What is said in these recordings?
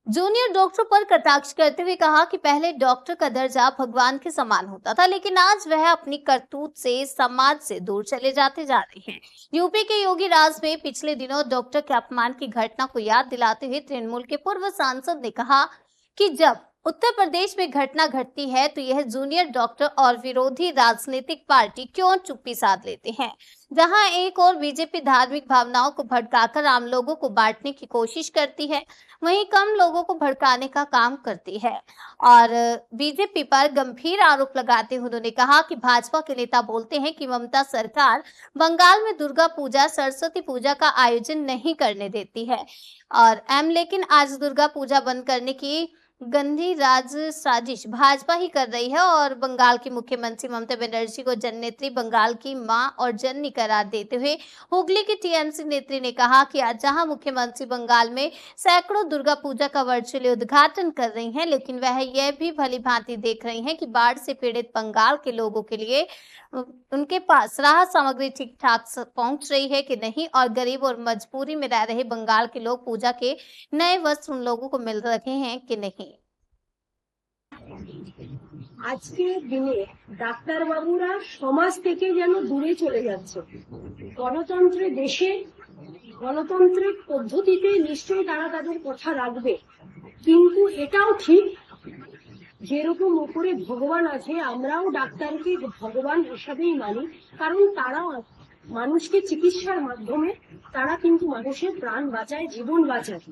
Junior doctor पर कटाक्ष करते हुए कहा कि पहले डॉक्टर का दर्जा भगवान के समान होता था, लेकिन आज वह अपनी करतूत से समाज से दूर चले जाते जा रहे हैं। यूपी के योगी राज में पिछले दिनों डॉक्टर के अपमान की घटना को याद दिलाते हुए तृणमूल के पूर्व सांसद ने कहा कि जब उत्तर प्रदेश में घटना घटती है तो यह जूनियर डॉक्टर और विरोधी राजनीतिक पार्टी क्यों चुप्पी साध लेते हैं। जहां एक और बीजेपी धार्मिक भावनाओं को भड़काकर आम लोगों को बांटने की कोशिश करती है, वहीं कम लोगों को भड़काने का काम करती है। और बीजेपी पर गंभीर आरोप लगाते हुए उन्होंने कहा कि भाजपा के नेता बोलते हैं कि ममता सरकार बंगाल में दुर्गा पूजा, सरस्वती पूजा का आयोजन नहीं करने देती है और लेकिन आज दुर्गा पूजा बंद करने की गंदी राज साजिश भाजपा ही कर रही है और बंगाल की मुख्यमंत्री ममता बनर्जी को जननेत्री, बंगाल की मां और जननी करार देते हुए हुगली की टीएमसी नेत्री ने कहा कि आज जहां मुख्यमंत्री बंगाल में सैकड़ों दुर्गा पूजा का वर्चुअली उद्घाटन कर रही हैं, लेकिन वह यह भी भली भांति देख रही हैं कि बाढ़ से पीड़ित बंगाल के लोगों के लिए उनके पास राहत सामग्री ठीक ठाक पहुंच रही है कि नहीं, और गरीब और मजबूरी में रह रहे बंगाल के लोग पूजा के नए वस्त्र उन लोगों को मिल रहे हैं कि नहीं। আজকের দিনে ডাক্তারবাবুরা সমাজ থেকে যেন দূরে চলে যাচ্ছে। গণতন্ত্রের দেশে গণতান্ত্রিক পদ্ধতিতে নিশ্চয়ই তারা তাদের কথা রাখবে, কিন্তু এটাও ঠিক যেরকম উপরে ভগবান আছে আমরাও ডাক্তারকে ভগবান হিসাবেই মানি, কারণ তারা মানুষকে চিকিৎসার মাধ্যমে তারা কিন্তু মানুষের প্রাণ বাঁচায়, জীবন বাঁচায়।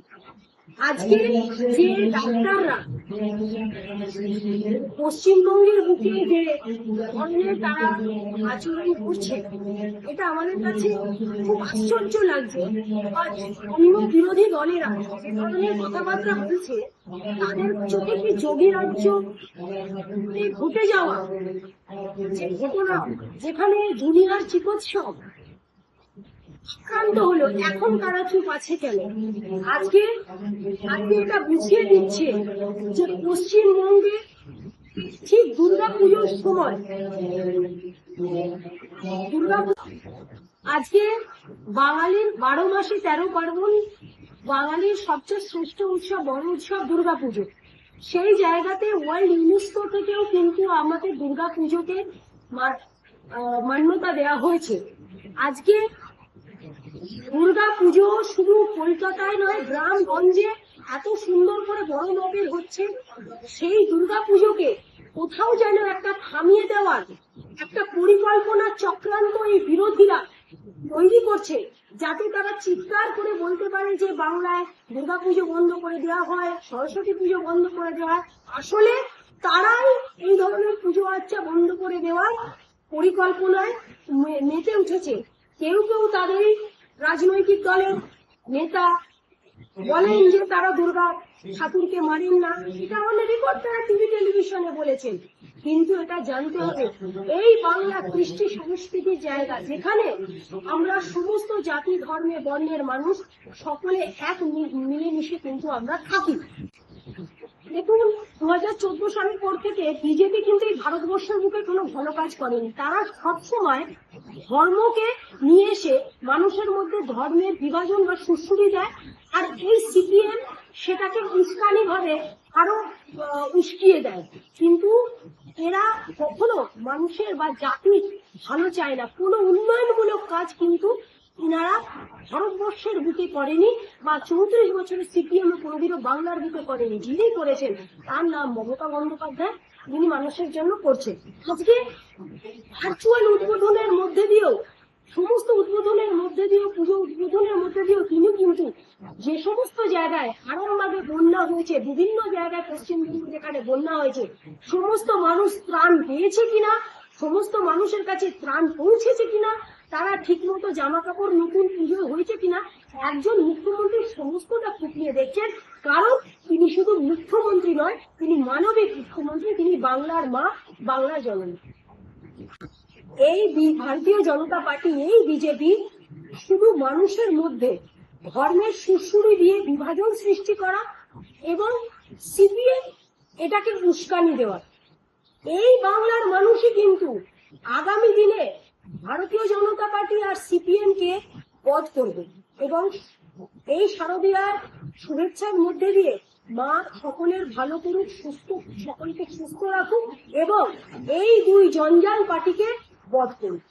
আজকে যে ডাক্তাররা পশ্চিমবঙ্গের বুকে যে ধরনের তারা আচরণ করছে, এটা আমাদের কাছে খুব আশ্চর্য লাগছে। অন্য বিরোধী দলেরা যে ধরনের কথাবার্তা বলছে, তাদের চোখে কি যোগী রাজ্য ঘটে যাওয়া যে ঘটনা, যেখানে জুনিয়র চিকিৎসক আক্রান্ত হলো, এখন তারা চুপ আছে কেন? আজকে এটা বুঝিয়ে দিচ্ছে যে পশ্চিমবঙ্গে ঠিক দুর্গাপুজোর সময় আজকে বাঙালির 12 মাসে 13 পার্বণ, বাঙালির সবচেয়ে শ্রেষ্ঠ উৎসব, বড় উৎসব দুর্গাপুজো। সেই জায়গাতে ওয়ার্ল্ড ইউনেস্কো থেকেও কিন্তু আমাদের দুর্গাপুজোকে মান্যতা দেওয়া হয়েছে। আজকে দুর্গা পুজো শুধু কলকাতায় নয়, গ্রামগঞ্জে এত সুন্দর করে বড় মডেল হচ্ছে। সেই দুর্গা পুজোকে কোথাও যেন একটা থামিয়ে দেওয়ার একটা পরিকল্পনা চক্রান্ত এই বিরোধীরা তৈরি করছে, যাতে তারা চিৎকার করে বলতে পারে যে বাংলায় দুর্গা পুজো বন্ধ করে দেওয়া হয়, সরস্বতী পুজো বন্ধ করে দেওয়া হয়। আসলে তারাই এই ধরনের পুজো আর্চা বন্ধ করে দেওয়ার পরিকল্পনায় মেতে উঠেছে। কেউ কেউ তাদের রাজনৈতিক দলের নেতা বলেন যে তারা দুর্গা ঠাকুরকে মানেন না, এটা আমাদের রিপোর্টার টিভি টেলিভিশনে বলেছেন। কিন্তু এটা জানতে হবে, এই বাংলা কৃষ্টি সংস্কৃতির জায়গা, যেখানে আমরা সমস্ত জাতি, ধর্মে, বর্ণের মানুষ সকলে এক মিলেমিশে কিন্তু আমরা থাকি। দেখুন, 2014 সালের পর থেকে বিজেপি কিন্তু এই ভারতবর্ষের বুকে কোনো ভালো কাজ করেনি। তারা সবসময় ধর্মকে নিয়ে এসে মানুষের মধ্যে ধর্মের বিভাজন বা সুশ্রুতি দেয়, আর এই সিপিএম সেটাকে উস্কানি ভাবে আরো উস্কিয়ে দেয়। কিন্তু এরা কখনো মানুষের বা জাতির ভালো চায় না। কোনো উন্নয়নমূলক কাজ কিন্তু ইনারা ভারতবর্ষের বুকে করেনি, বা 34 বছরের সিপিএম কোনোদিনও বাংলার বুকে করেনি। যিনি করেছেন তার নাম মমতা বন্দ্যোপাধ্যায়, যিনি মানুষের জন্য করছেন। আজকে ভার্চুয়াল উদ্বোধনের মধ্যে দিয়েও, সমস্ত উদ্বোধনের মধ্যে দিয়েও, পুজো উদ্বোধনের মধ্যে দিয়েও তিনি কিন্তু যে সমস্ত জায়গায় হারামভাবে বন্যা হয়েছে, বিভিন্ন জায়গায় পশ্চিমবঙ্গ যেখানে বন্যা হয়েছে, সমস্ত মানুষ ত্রাণ পেয়েছে কিনা, সমস্ত মানুষের কাছে ত্রাণ পৌঁছেছে কিনা, তারা ঠিক মতো জামা কাপড় নতুন পুজো হয়েছে কিনা, একজন মুখ্যমন্ত্রী সমস্তটা খুঁটিয়ে দেখছেন। কারণ তিনি শুধু মুখ্যমন্ত্রী নয়, তিনি মানবিক মুখ্যমন্ত্রী, তিনি বাংলার মা, বাংলার জননী। এই ভারতীয় জনতা পার্টি, এই বিজেপি শুধু মানুষের মধ্যে ধর্মের সুশ্রুতি দিয়ে বিভাজন সৃষ্টি করা এবং সিপিএম এটাকে উস্কানি দেওয়া। এই বাংলার মানুষই কিন্তু আগামী দিনে ভারতীয় জনতা পার্টি আর সিপিএম কে বধ করবে এবং এই শারদীয়ার শুভেচ্ছার মধ্যে দিয়ে মা সকলের ভালো করুক, সকলকে সুস্থ রাখুক এবং এই দুই জঞ্জাল পার্টিকে বধ করুক।